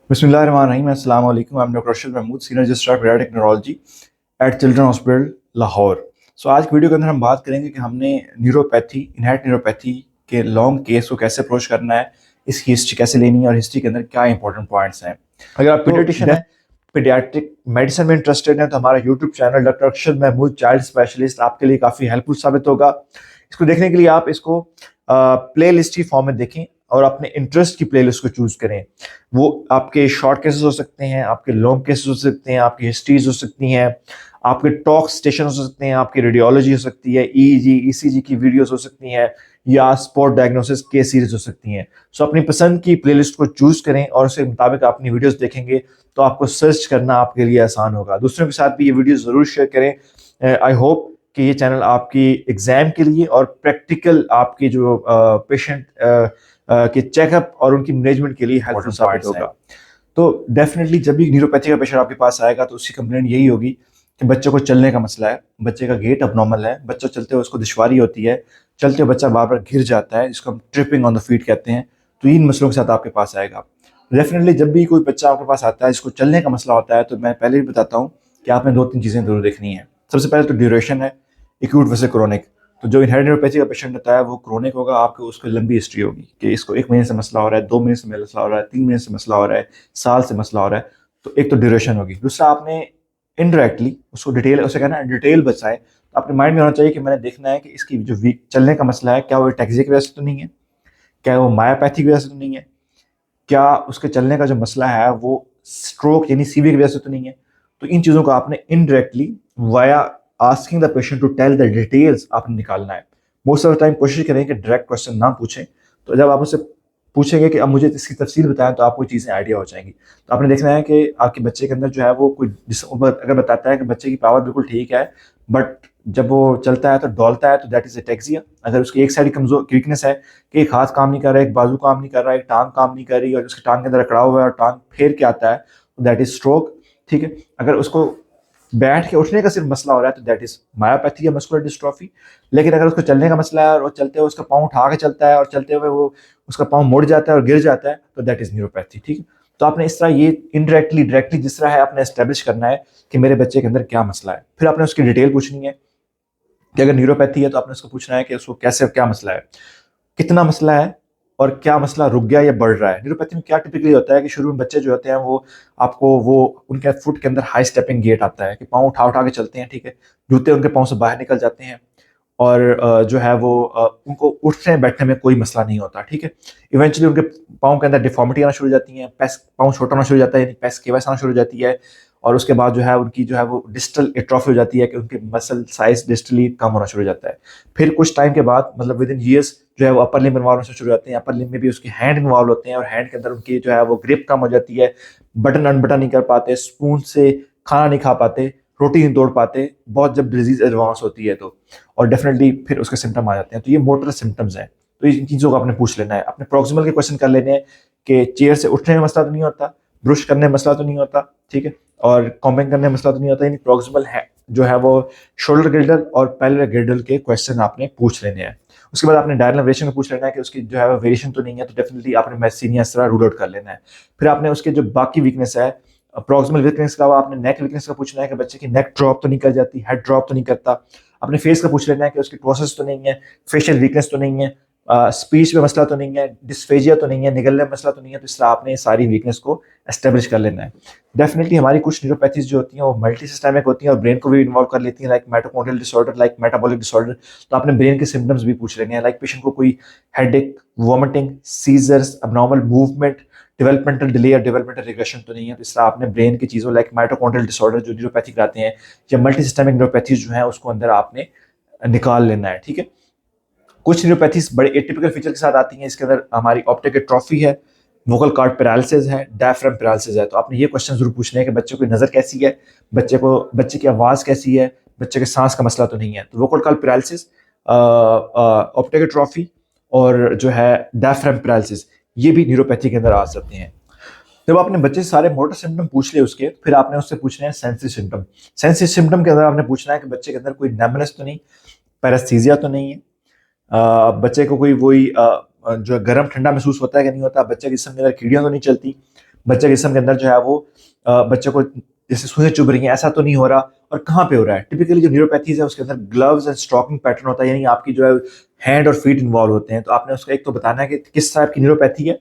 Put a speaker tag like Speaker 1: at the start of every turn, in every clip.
Speaker 1: बिस्मिल्लाहिर्रहमानिर्रहीम। अस्सलाम वालेकुम। I am doctor Arshad Mahmood, senior registrar of paediatric neurology at children hospital Lahore. आज की वीडियो के अंदर हम बात करेंगे कि हमने न्यूरोपैथी, इनहेरिट न्यूरोपैथी के लॉन्ग केस को कैसे अप्रोच करना है, इसकी हिस्ट्री कैसे लेनी है और हिस्ट्री के अंदर क्या इंपॉर्टेंट पॉइंट्स हैं। अगर आप पीडियाट्रिशियन हैं, पीडियाट्रिक मेडिसिन में इंटरेस्टेड हैं, तो हमारा YouTube channel doctor Arshad Mahmood child specialist आपके लिए काफ़ी हेल्पफुल साबित होगा। इसको देखने के लिए आप इसको प्ले लिस्ट की फॉर्म में देखें और अपने इंटरेस्ट की प्लेलिस्ट को चूज करें। वो आपके शॉर्ट केसेस हो सकते हैं, आपके लॉन्ग केसेस हो सकते हैं, आपकी हिस्ट्रीज हो सकती हैं, आपके टॉक स्टेशन हो सकते हैं, आपकी रेडियोलॉजी हो सकती है, ईईजी ईसीजी की वीडियोस हो सकती हैं, या स्पॉट डायग्नोसिस केस सीरीज हो सकती हैं। सो अपनी पसंद की प्लेलिस्ट को चूज करें और उसके मुताबिक अपनी वीडियोस देखेंगे तो आपको सर्च करना आपके लिए आसान होगा। दूसरों के साथ भी ये वीडियो जरूर शेयर करें। आई होप कि ये चैनल आपकी एग्जाम के लिए और प्रैक्टिकल आपकी जो पेशेंट के चेकअप और उनकी मैनेजमेंट के लिए हेल्पफुल साबित होगा। तो डेफिनेटली जब भी न्यूरोपैथी का पेशेंट आपके पास आएगा तो उसकी कंप्लेंट यही होगी कि बच्चे को चलने का मसला है, बच्चे का गेट अबनॉर्मल है, बच्चा चलते हुए उसको दुश्वारी होती है, चलते हुए बच्चा बार बार गिर जाता है, जिसको हम ट्रिपिंग ऑन द फीट कहते हैं। तो इन मसलों के साथ आपके पास आएगा। डेफिनेटली जब भी कोई बच्चा आपके पास आता है जिसको चलने का मसला होता है, तो मैं पहले भी बताता हूँ कि आपने दो तीन चीज़ें जरूर देखनी है। सबसे पहले तो ड्यूरेशन है, एक्यूट वैसे क्रोनिक। तो जो इनहेरिटेड न्यूरोपैथी का पेशेंट होता है वो क्रोनिक होगा, आपको उसकी लंबी हिस्ट्री होगी कि इसको 1 महीने से मसला हो रहा है, 2 महीने से मसला हो रहा है, 3 महीने से मसला हो रहा है, साल से मसला हो रहा है। तो एक तो ड्यूरेशन होगी। दूसरा, आपने इनडायरेक्टली उसको डिटेल, उसे कहना है डिटेल बताएं। तो अपने माइंड में होना चाहिए कि मैंने देखना है कि इसकी जो वीक चलने का मसला है, क्या वो टैक्सी की वजह से तो नहीं है, क्या वो मायापैथी की वजह से तो नहीं है, क्या उसके चलने का जो मसला है वो स्ट्रोक यानी सीवी की वजह से तो नहीं है। तो इन चीज़ों को आपने indirectly via asking the patient to tell the details आपने निकालना है। मोस्ट ऑफ द टाइम कोशिश करें कि डायरेक्ट क्वेश्चन ना पूछें। तो जब आप उससे पूछेंगे कि अब मुझे इसकी तफसील बताएं, तो आपको चीज़ें आइडिया हो जाएंगी। तो आपने देखना है कि आपके बच्चे के अंदर जो है वो कोई अगर बताता है कि बच्चे की पावर बिल्कुल ठीक है, बट जब वो चलता है तो डोलता है, तो दैट इज एटेक्सिया। अगर उसकी एक साइड कमजोर वीकनेस है कि एक हाथ काम नहीं कर रहा है, एक बाजू काम नहीं कर रहा है, एक टांग काम नहीं कर रही और उसकी टांग के अंदर अकड़ा हुआ है और टांग फेर के आता है, तो दैट इज स्ट्रोक। ठीक है। अगर उसको बैठ के उठने का सिर्फ मसला हो रहा है तो दैट इज मायोपैथी या मस्कुलर डिस्ट्रॉफी। लेकिन अगर उसको चलने का मसला है और वो चलते हुए उसका पाँव उठा के चलता है और चलते हुए वो उसका पाँव मुड़ जाता है और गिर जाता है, तो दैट इज न्यूरोपैथी। ठीक है। तो आपने इस तरह ये इनडायरेक्टली डायरेक्टली जिस तरह है आपने एस्टेब्लिश करना है कि मेरे बच्चे के अंदर क्या मसला है। फिर आपने उसकी डिटेल पूछनी है कि अगर न्यूरोपैथी है तो आपने उसको पूछना है कि उसको कैसे क्या मसला है, कितना मसला है और क्या मसला रुक गया या बढ़ रहा है। न्यूरोपैथी में क्या टिपिकली होता है कि शुरू में बच्चे जो होते हैं वो आपको वो उनके फुट के अंदर हाई स्टेपिंग गेट आता है कि पाँव उठा उठा के चलते हैं। ठीक है। जूते उनके पाँव से बाहर निकल जाते हैं और जो है वो उनको उठने बैठने में कोई मसला नहीं होता। ठीक है। इवेंचुअली उनके पाँव के अंदर डिफॉर्मिटी आना शुरू हो जाती है, पैस पाँव छोटा होना शुरू हो जाता है, यानी पैस केवस आना शुरू हो जाती है। और उसके बाद जो है उनकी जो है वो डिस्टल एट्रोफी हो जाती है कि उनके मसल साइज डिस्टली कम होना शुरू हो जाता है। फिर कुछ टाइम के बाद मतलब विद इन ईयर्स जो है वो अपर लिम्ब इन्वॉल्व होना शुरू हो जाते हैं। अपर लिम्ब में भी उसके हैंड इन्वॉल्व होते हैं और हैंड के अंदर उनकी जो है वो ग्रिप कम हो जाती है, बटन अनबटन नहीं कर पाते, स्पून से खाना नहीं खा पाते, रोटी नहीं तोड़ पाते, बहुत जब डिजीज एडवांस होती है तो। और डेफिनेटली फिर उसके सिम्टम आ जाते हैं। तो ये मोटर सिम्टम्स हैं। तो इन चीज़ों को आपने पूछ लेना है। अपने प्रॉक्सिमल के क्वेश्चन कर लेने हैं कि चेयर से उठने में मसला तो नहीं होता, ब्रुश करने में मसला तो नहीं होता। ठीक है। और कॉम्बिंग करने में मसला तो नहीं होता, यानी प्रॉक्सिमल है जो है वो शोल्डर गिल्डल और पैलेर गिल्डल के क्वेश्चन आपने पूछ लेने हैं। उसके बाद आपने डायरनल वेरिएशन में पूछ लेना है कि उसकी जो है वेरिएशन तो नहीं है, तो डेफिनेटली आपने मैसीनिया इस तरह रूल आउट कर लेना है। फिर आपने उसके जो बाकी वीकनेस है, प्रॉक्सिमल वीकनेस के अलावा आपने नेक वीकनेस का पूछना है कि बच्चे की नेक ड्रॉप तो नहीं कर जाती, हेड ड्रॉप तो नहीं करता। अपने फेस का पूछ लेना है कि उसकी टॉसिस तो नहीं है, फेशियल वीकनेस तो नहीं है, स्पीच में मसला तो नहीं है, डिस्फेजिया तो नहीं है, निगलने में मसला तो नहीं है। तो इस तरह आपने सारी वीकनेस को एस्टेब्लिश कर लेना है। डेफिनेटली हमारी कुछ न्यूरोपैथीज जो होती हैं वो मल्टी सिस्टमिक होती हैं और ब्रेन को भी इन्वॉल्व कर लेती हैं, like mitochondrial disorder, like metabolic disorder. तो आपने ब्रेन के सिम्टम्स भी पूछ लेने हैं, लाइक पेशेंट को कोई headache, vomiting, seizures, abnormal movement, developmental delay या डेवलपमेंटल रिग्रेशन तो नहीं है। तो इस तरह आपने ब्रेन की चीज़ों लाइक माइटोकॉन्ड्रियल डिसऑर्डर जो न्यूरोपैथी कराते हैं या मल्टी सिस्टमिक न्यूरोपैथीज जो है उसको अंदर आपने निकाल लेना है। ठीक है। कुछ न्यूरोपैथीज बड़े एटिपिकल फीचर के साथ आती हैं। इसके अंदर हमारी ऑप्टिक एट्रोफी है, वोकल कॉर्ड पैरालिसिस है, डायफ्राम पैरालिसिस है। तो आपने ये क्वेश्चन जरूर पूछने हैं कि बच्चे को नज़र कैसी है, बच्चे की आवाज़ कैसी है, बच्चे के सांस का मसला तो नहीं है। तो vocal cord paralysis, optic atrophy और जो है डायफ्राम पैरालिसिस, ये भी न्यूरोपैथी के अंदर आ सकते हैं। जब आपने बच्चे से सारे मोटर सिम्टम पूछ लिए उसके, फिर आपने उससे पूछने हैं सेंसरी सिम्टम। सेंसरी सिम्टम के अंदर आपने पूछना है कि बच्चे के अंदर कोई नमनेस तो नहीं, पैरास्थीजिया तो नहीं है, बच्चे को कोई वही जो गर्म ठंडा महसूस होता है कि नहीं होता, बच्चे के जिस्म के अंदर कीड़ियां तो नहीं चलती, बच्चे के जिस्म के अंदर जो है वो बच्चे को जैसे सुई चुभ रही है ऐसा तो नहीं हो रहा, और कहाँ पे हो रहा है। टिपिकली जो न्यूरोपैथीज है उसके अंदर ग्लव्स एंड स्टॉकिंग पैटर्न होता है, यानी आपकी जो है हैंड और फीट इन्वॉल्व होते हैं। तो आपने उसका एक तो बताना है कि किस टाइप की न्यूरोपैथी है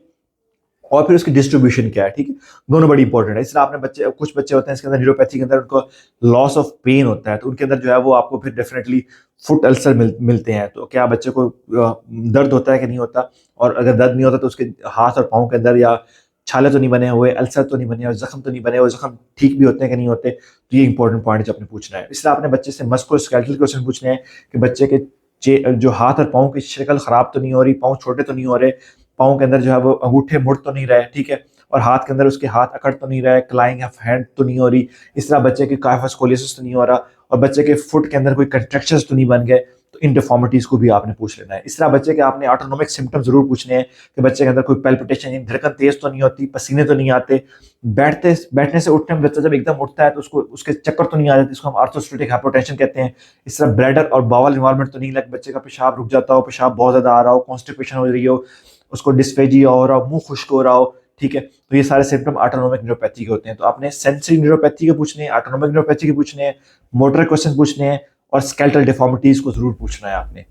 Speaker 1: और फिर उसकी डिस्ट्रीब्यूशन क्या है, ठीक है। दोनों बड़ी इंपॉर्टेंट है। इसलिए आपने बच्चे, कुछ बच्चे होते हैं इसके अंदर न्यूरोपैथी के अंदर उनको लॉस ऑफ पेन होता है, तो उनके अंदर जो है वो आपको फिर डेफिनेटली फुट अल्सर मिलते हैं। तो क्या बच्चे को दर्द होता है कि नहीं होता, और अगर दर्द नहीं होता तो उसके हाथ और पाँव के अंदर या छाले तो नहीं बने हुए, अल्सर तो नहीं बने और जख्म तो नहीं बने हुए, जख्म ठीक भी होते हैं कि नहीं होते। तो ये इंपॉर्टेंट पॉइंट जो आपने पूछना है। इसलिए आपने बच्चे से मस्कुलोस्केलेटल क्वेश्चन पूछने हैं कि बच्चे के जो हाथ और पाँव की शक्ल खराब तो नहीं हो रही, पाँव छोटे तो नहीं हो रहे, पाँव के अंदर जो है वो अंगूठे मुड़ तो नहीं रहे, ठीक है, और हाथ के अंदर उसके हाथ अकड़ तो नहीं रहे, क्लाइंग ऑफ हैंड तो नहीं हो रही, इस तरह बच्चे की काइफोस्कोलियोसिस तो नहीं हो रहा, और बच्चे के फुट के अंदर कोई कंट्रैक्शंस तो नहीं बन गए। तो इन डिफॉर्मिटीज को भी आपने पूछ लेना है। इस तरह बच्चे के आपने ऑटोनोमिक सिम्टम जरूर पूछने हैं कि बच्चे के अंदर कोई पैल्पिटेशन यानी धड़कन तेज तो नहीं होती, पसीने तो नहीं आते, बैठने से उठने में बच्चा जब एकदम उठता है तो उसको उसके चक्कर तो नहीं आ जाते, इसको हम आर्थोस्टेटिक हाइपोटेंशन कहते हैं। इस तरह ब्लैडर और बावल इन्वॉल्वमेंट तो नहीं, लग बच्चे का पेशाब रुक जाता हो, पेशाब बहुत ज्यादा आ रहा हो, कॉन्स्टिपेशन हो रही हो, उसको डिस्फेजिया हो रहा हो, मुंह खुश्क हो रहा हो, ठीक है। तो ये सारे सिम्टम ऑटोनोमिक न्यूरोपैथी के होते हैं। तो आपने सेंसरी न्यूरोपैथी के पूछने हैं, ऑटोनोमिक न्यूरोपैथी के पूछने हैं, मोटर क्वेश्चन पूछने हैं, और स्केलेटल डिफॉर्मिटीज को जरूर पूछना है आपने।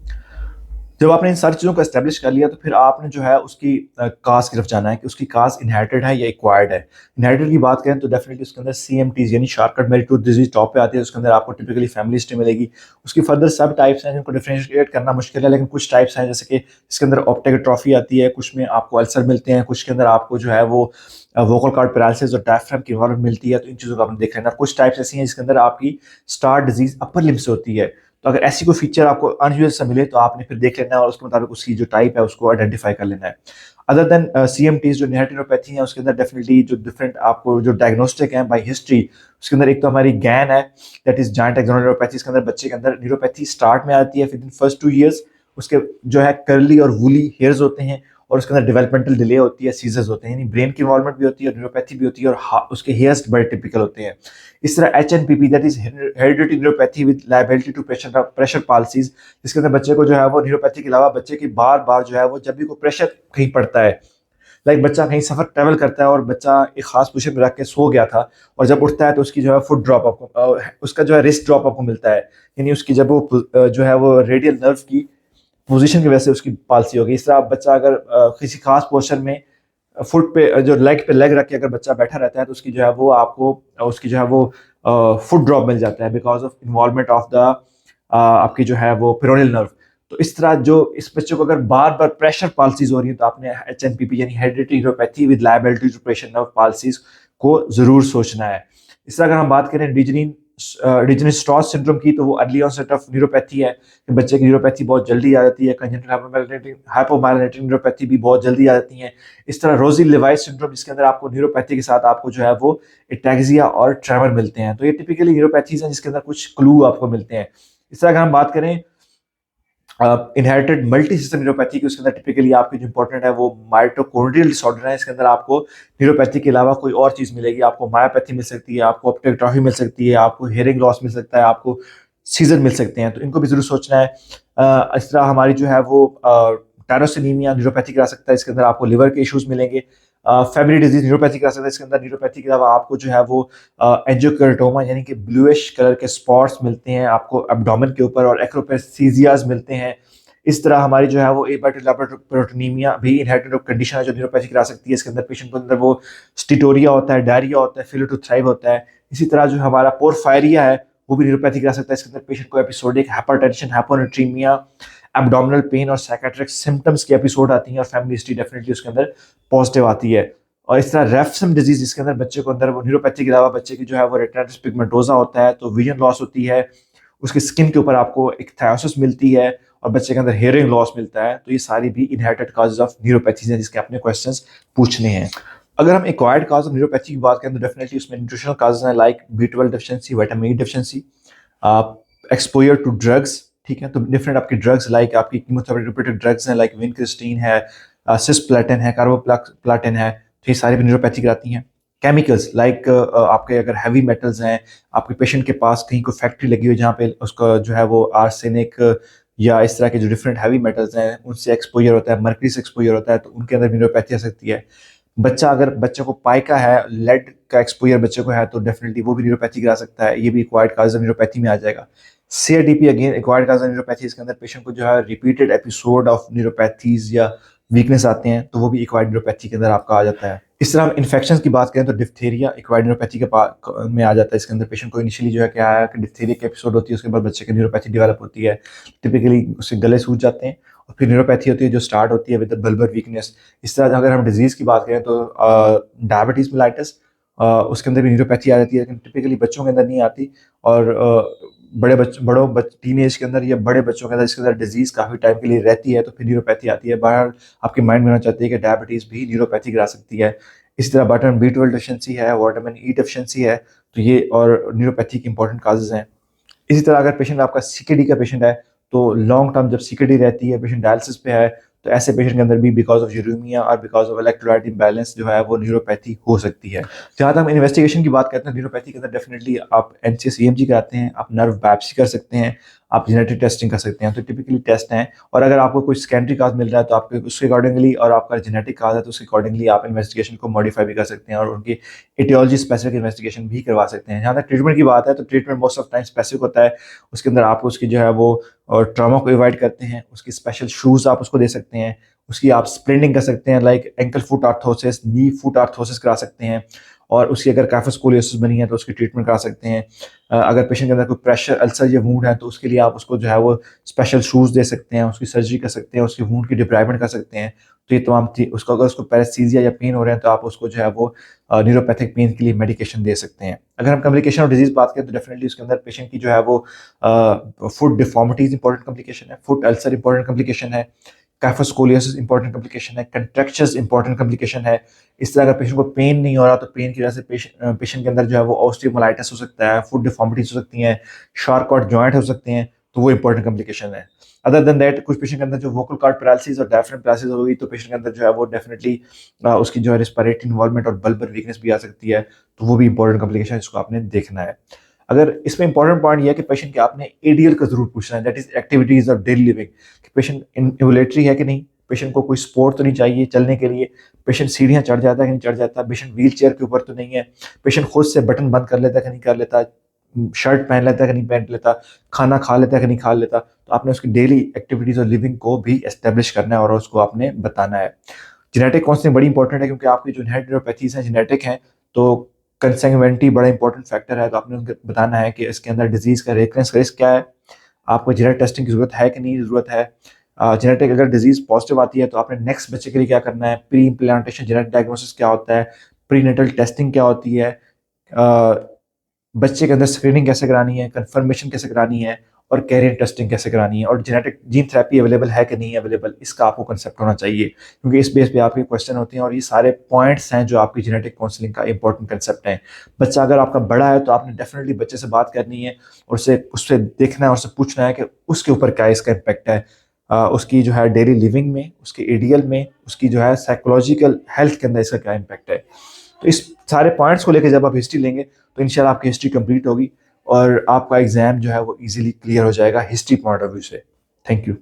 Speaker 1: जब आपने इन सारी चीज़ों को एस्टेब्लिश कर लिया तो फिर आपने जो है उसकी कास्ट की तरफ जाना है कि उसकी कास्ट इनहेरिटेड है या एक्वायर्ड है। इनहेरिटेड की बात करें तो डेफिनेटली उसके अंदर CMTs यानी शार्कट मेरी टूथ डिजीज टॉप पे आती है, उसके अंदर आपको टिपिकली फैमिली हिस्ट्री मिलेगी। उसकी फर्दर सब टाइप्स हैं जिनको डिफरेंशिएट करना मुश्किल है, लेकिन कुछ टाइप्स हैं जैसे कि इसके अंदर ऑप्टिक एट्रोफी आती है, कुछ में आपको अल्सर मिलते हैं, कुछ के अंदर आपको जो है वो वोकल कॉर्ड पैरालिसिस और डायफ्राम की इन्वॉल्वमेंट मिलती है। तो इन चीज़ों को आपने देख लेना। कुछ टाइप्स ऐसी हैं जिसके अंदर आपकी स्टार डिजीज अपर लिम्ब से होती है। तो अगर ऐसी कोई फीचर आपको अनयूजुअल सा मिले तो आपने फिर देख लेना है और उसके मुताबिक उसकी जो टाइप है उसको आइडेंटिफाई कर लेना है। अदर देन CMTs जो इनहेरिटेड न्यूरोपैथी है उसके अंदर डेफिनेटली जो डिफरेंट आपको जो डायग्नोस्टिक है बाय हिस्ट्री, उसके अंदर एक तो हमारी गैन है, that is giant axonal neuropathy. इसके अंदर बच्चे के अंदर न्यूरोपैथी स्टार्ट में आती है, विद इन फर्स्ट 2 years उसके जो है कर्ली और वूली हेयर्स होते हैं, और उसके अंदर डेवलपमेंटल डिले होती है, सीजर्स होते हैं, यानी ब्रेन की इन्वॉल्वमेंट भी होती है और न्यूरोपैथी भी होती है, और उसके हेयर्स बड़े टिपिकल होते हैं। इस तरह HNPP that is hereditary neuropathy with liability to pressure palsies, जिसके अंदर बच्चे को जो है वो न्यूरोपैथी के अलावा बच्चे की बार बार जो है वो जब भी कोई प्रेशर कहीं पड़ता है, लाइक बच्चा कहीं सफर ट्रैवल करता है और बच्चा एक खास पोजीशन में रख के सो गया था, और जब उठता है तो उसकी जो है फुट ड्रॉप आपको उसका जो है रिस्ट ड्रॉप आपको मिलता है, यानी उसकी जब वो जो है वो रेडियल नर्व की पोजीशन की वजह से उसकी पालसी होगी। इस तरह बच्चा अगर किसी खास पोस्चर में फुट पे जो लेग पे लेग रख के अगर बच्चा बैठा रहता है तो उसकी जो है वो आपको उसकी जो है वो फुट ड्रॉप मिल जाता है because of involvement of the आपकी जो है वो पेरोनियल नर्व। तो इस तरह जो इस बच्चे को अगर बार बार प्रेशर पालसीज हो रही है तो आपने HNPP यानी hereditary neuropathy with liability to pressure nerve palsies को जरूर सोचना है। इस तरह अगर हम बात करें डिजनी स्ट्रॉस सिंड्रोम की, तो वो अर्ली ऑनसेट ऑफ न्यूरोपैथी है कि बच्चे की न्यूरोपैथी बहुत जल्दी आ जाती है। कंजेनिटल हाइपोमाइलिनेटिक न्यूरोपैथी भी बहुत जल्दी आ जाती है। इस तरह रोजी लिवाई सिंड्रोम जिसके अंदर आपको न्यूरोपैथी के साथ आपको जो है वो एटैक्सिया और ट्रेमर मिलते हैं। तो ये टिपिकली न्यूरोपैथीज हैं जिसके अंदर कुछ क्लू आपको मिलते हैं। इस तरह अगर हम बात करें इनहेरिटेड मल्टी सिस्टम न्यूरोपैथी की, उसके अंदर टिपिकली आपकी जो इंपॉर्टेंट है वो माइटोकॉन्ड्रियल डिसऑर्डर है। इसके अंदर आपको न्यूरोपैथी के अलावा कोई और चीज मिलेगी, आपको मायोपैथी मिल सकती है, आपको ऑप्टिक एट्रोफी मिल सकती है, आपको हियरिंग लॉस मिल सकता है, आपको सीजर मिल सकते हैं। तो इनको भी जरूर सोचना है। इस तरह हमारी जो है वो टायरोसिनीमिया न्यूरोपैथी करा सकता है, इसके अंदर आपको लिवर के इश्यूज मिलेंगे। फैमिली डिजीज न्यूरोपैथी करा सकता है, इसके अंदर न्यूरोपैथी के अलावा आपको जो है वो एंजियोकेराटोमा यानी कि ब्लूइश कलर के स्पॉट्स मिलते हैं आपको एब्डोमेन के ऊपर, और एक्रोपेसीजियाज मिलते हैं। इस तरह हमारी जो है वो एबाइटोलाइपोप्रोटीनीमिया भी इनहेरिटेड कंडीशन है जो न्यूरोपैथी करा सकती है। इसके अंदर पेशेंट के अंदर वो स्टिटोरिया होता है, डायरिया होता है, फेलियर टू थ्राइव होता है। इसी तरह जो हमारा पोरफायरिया है वो भी न्यूरोपैथी करा सकता है। इसके अंदर पेशेंट को episodic hypertension, hyponatraemia, abdominal pain और साइकेट्रिक सिम्टम्स की एपिसोड आती हैं, और फैमिली हिस्ट्री डेफिनेटली उसके अंदर पॉजिटिव आती है। और इस तरह रेफसम डिजीज जिसके अंदर बच्चे को अंदर वो न्यूरोपैथी के अलावा बच्चे की जो है वो रेटिनाइटिस पिगमेंटोसा होता है, तो विजन लॉस होती है, उसकी स्किन के ऊपर आपको एक थायोसिस मिलती है, और बच्चे के अंदर हेयरिंग लॉस मिलता है। तो ये सारी भी इनहेरिटेड काजेज ऑफ न्यूरोपैथीज हैं जिसके आपने क्वेश्चंस पूछने हैं। अगर हम एक्वायर्ड काज ऑफ न्यूरोपैथी की बात करें तो डेफिनेटली उसमें न्यूट्रिशनल काजेज हैं like B12 deficiency, vitamin E deficiency, exposure to drugs, ठीक है। तो डिफरेंट आपकी ड्रग्स लाइक आपकी कीमोथेरेपी रिलेटेड ड्रग्स हैं लाइक विनक्रिस्टीन है, सिस्प्लेटिन है, कार्बोप्लाटिन है, तो ये सारी भी न्यूरोपैथी कराती हैं। केमिकल्स लाइक आपके अगर हैवी मेटल्स हैं, आपके पेशेंट के पास कहीं कोई फैक्ट्री लगी हुई जहाँ पे उसका जो है वो आर्सेनिक या इस तरह के जो डिफरेंट हैवी मेटल्स हैं उनसे एक्सपोजर होता है, मर्करी से एक्सपोजर होता है, तो उनके अंदर न्यूरोपैथी आ सकती है। बच्चा अगर बच्चे को पाइका है, लेड का एक्सपोजर बच्चे को है, तो डेफिनेटली वो भी न्यूरोपैथी करा सकता है, ये भी एक्वायर्ड काज न्यूरोपैथी में आ जाएगा। सीआरडीपी अगेन एक्वायर्ड काज न्यूरोपैथी, इसके अंदर पेशेंट को जो है रिपीटेड एपिसोड ऑफ न्यूरोपैथीज या वीकनेस आते हैं, तो वो भी एक्वायर्ड न्यूरोपैथी के अंदर आपका आ जाता है। इस तरह हम इन्फेक्शन की बात करें तो डिप्थीरिया एक्वायर्ड न्यूरोपैथी में आ जाता है। इसके अंदर पेशेंट को इनिशियली जो है क्या है कि डिप्थीरिया की एपिसोड होती है, उसके बाद बच्चे की न्यूरोपैथी डेवलप होती है, टिपिकली उससे गले सूज जाते हैं, और फिर न्यूरोपैथी होती है जो स्टार्ट होती है विद बल्बर वीकनेस। इस तरह अगर हम डिजीज़ की बात करें तो डायबिटीज़ मिलाइटिस, उसके अंदर भी न्यूरोपैथी आ जाती है, लेकिन टिपिकली बच्चों के अंदर नहीं आती। और बड़ों टीन एज के अंदर या बड़े बच्चों के अंदर इसके अंदर डिजीज़ काफ़ी टाइम के लिए रहती है, तो फिर न्यूरोपैथी आती है। बाहर आपके माइंड में होना चाहती है कि डायबिटीज़ भी न्यूरोपैथी करा सकती है। इसी तरह विटामिन बी 12 डिफिशिएंसी है, विटामिन ई डिफिशिएंसी है, तो ये और न्यूरोपैथी के इंपॉर्टेंट काजेज हैं। इसी तरह अगर पेशेंट आपका सीकेडी का पेशेंट है, तो लॉन्ग टर्म जब सीकेडी रहती है, पेशेंट डायलिसिस पे है, तो ऐसे पेशेंट के अंदर भी बिकॉज ऑफ यूरेमिया और बिकॉज ऑफ इलेक्ट्रोलाइट इम्बैलेंस जो है वो न्यूरोपैथी हो सकती है। जहाँ तक हम इन्वेस्टिगेशन की बात करते हैं न्यूरोपैथी के अंदर, डेफिनेटली आप एनसीएस ईएमजी कराते हैं, आप नर्व बायोप्सी कर सकते हैं, आप जेनेटिक टेस्टिंग कर सकते हैं, तो टिपिकली टेस्ट हैं। और अगर आपको कोई सेकेंडरी काज मिल रहा है तो आपके उसके अकॉर्डिंगली, और आपका जेनेटिक काज है तो उसके अकॉर्डिंगली आप इन्वेस्टिगेशन को मॉडिफाई भी कर सकते हैं और उनकी एटियोलॉजी स्पेसिफिक इन्वेस्टिगेशन भी करवा सकते हैं। जहाँ तक ट्रीटमेंट की बात है तो treatment most of time specific होता है, उसके अंदर आप उसकी जो है वो ट्रॉमा को अवॉइड करते हैं, उसकी स्पेशल शूज़ आप उसको दे सकते हैं, उसकी आप स्प्लिंटिंग कर सकते हैं, लाइक एंकल फुट आर्थोसिस, नी फुट आर्थोसिस करा सकते हैं, और उसकी अगर कैफोस्कोलियोसिस बनी है तो उसकी ट्रीटमेंट करा सकते हैं। अगर पेशेंट के अंदर कोई प्रेशर अल्सर या वूंड है तो उसके लिए आप उसको जो है वो स्पेशल शूज़ दे सकते हैं, उसकी सर्जरी कर सकते हैं, उसकी वूंड की डिब्राइडमेंट कर सकते हैं। तो ये तमाम उसको अगर उसको पैरास्थीसिया या पेन हो रहे हैं तो आप उसको जो है वो न्यूरोपैथिक पेन के लिए मेडिकेशन दे सकते हैं। अगर हम कम्प्लिकेशन ऑफ डिजीज बात करें तो डेफिनेटली उसके अंदर पेशेंट की जो है वो फुट डिफॉर्मिटीज इंपॉर्टेंट कम्प्लिकेशन है, फुट अल्सर इंपॉर्टेंट कम्प्लिकेशन है, कैफोस्कोलियोसिस इंपॉर्टेंट कम्प्लिकेशन है, कंट्रैक्चर्स इंपॉर्टेंट कम्प्लिकेशन है। इस तरह अगर पेशेंट को पेन नहीं हो रहा तो पेन की वजह से पेशेंट के अंदर जो है वो ऑस्टियोमाइलाइटिस हो सकता है, फुट डिफॉर्मिटीज हो सकती हैं, शार्कॉट जॉइंट हो सकते हैं, तो वो इंपॉर्टेंट कम्प्लिकेशन है। अदर देन दैट कुछ पेशेंट के अंदर जो वोकल कॉर्ड पैरालिसिस और डायफ्राम पैरालिसिस हो गई तो पेशेंट के अंदर जो है वो डेफिनेटली उसकी जो है रिस्पिरेटरी इन्वॉल्वमेंट और बल्बर वीकनेस भी आ सकती है, तो वो भी इंपॉर्टेंट कम्प्लिकेशन है जिसको आपने देखना है। अगर इसमें इंपॉर्टेंट पॉइंट ये है कि पेशेंट के आपने एडीएल का जरूर पूछना है, that is activities of daily living, कि पेशेंट एम्बुलेटरी है कि नहीं, पेशेंट को कोई सपोर्ट तो नहीं चाहिए चलने के लिए, पेशेंट सीढ़ियाँ चढ़ जाता है कि नहीं चढ़ जाता, पेशेंट व्हील चेयर के ऊपर तो नहीं है, पेशेंट खुद से बटन बंद कर लेता है कि नहीं कर लेता, शर्ट पहन लेता है कि नहीं पहन लेता, खाना खा लेता है कि नहीं खा लेता, तो आपने उसकी डेली एक्टिविटीज और लिविंग को भी एस्टेब्लिश करना है और उसको आपने बताना है। जेनेटिक काउंसलिंग बड़ी इंपॉर्टेंट है क्योंकि आपकी जो इनहेरिटेड न्यूरोपैथीज हैं जेनेटिक हैं, तो कंसैंग्युइनिटी बड़ा इंपॉर्टेंट फैक्टर है, तो आपने उनको बताना है कि इसके अंदर डिजीज का रेकरेंस का रिस्क क्या है, आपको जेनेटिक टेस्टिंग की जरूरत है कि नहीं जरूरत है। जेनेटिक अगर डिजीज पॉजिटिव आती है तो आपने नेक्स्ट बच्चे के लिए क्या करना है, प्री इम्प्लांटेशन जेनेटिक डायग्नोसिस क्या होता है, प्री नेटल टेस्टिंग क्या होती है, बच्चे के अंदर स्क्रीनिंग कैसे करानी है, कंफर्मेशन कैसे करानी है, और कैरियर टेस्टिंग कैसे करानी है, और जेनेटिक जीन थेरेपी अवेलेबल है कि नहीं है अवेलेबल, इसका आपको कंसेप्ट होना चाहिए, क्योंकि इस बेस पे आपके क्वेश्चन होते हैं और ये सारे पॉइंट्स हैं जो आपकी जेनेटिक काउंसलिंग का इंपॉर्टेंट कंसेप्ट है। बच्चा अगर आपका बड़ा है तो आपने डेफिनेटली बच्चे से बात करनी है और उससे देखना है और उससे पूछना है कि उसके ऊपर क्या इसका इम्पैक्ट है, उसकी जो है डेली लिविंग में, उसके एडीएल में, उसकी जो है साइकोलॉजिकल हेल्थ के अंदर इसका क्या इम्पैक्ट है। तो इस सारे पॉइंट्स को लेकर जब आप हिस्ट्री लेंगे तो इंशाल्लाह आपकी हिस्ट्री कंप्लीट होगी और आपका एग्जाम जो है वो इजीली क्लियर हो जाएगा हिस्ट्री पॉइंट ऑफ व्यू से। Thank you.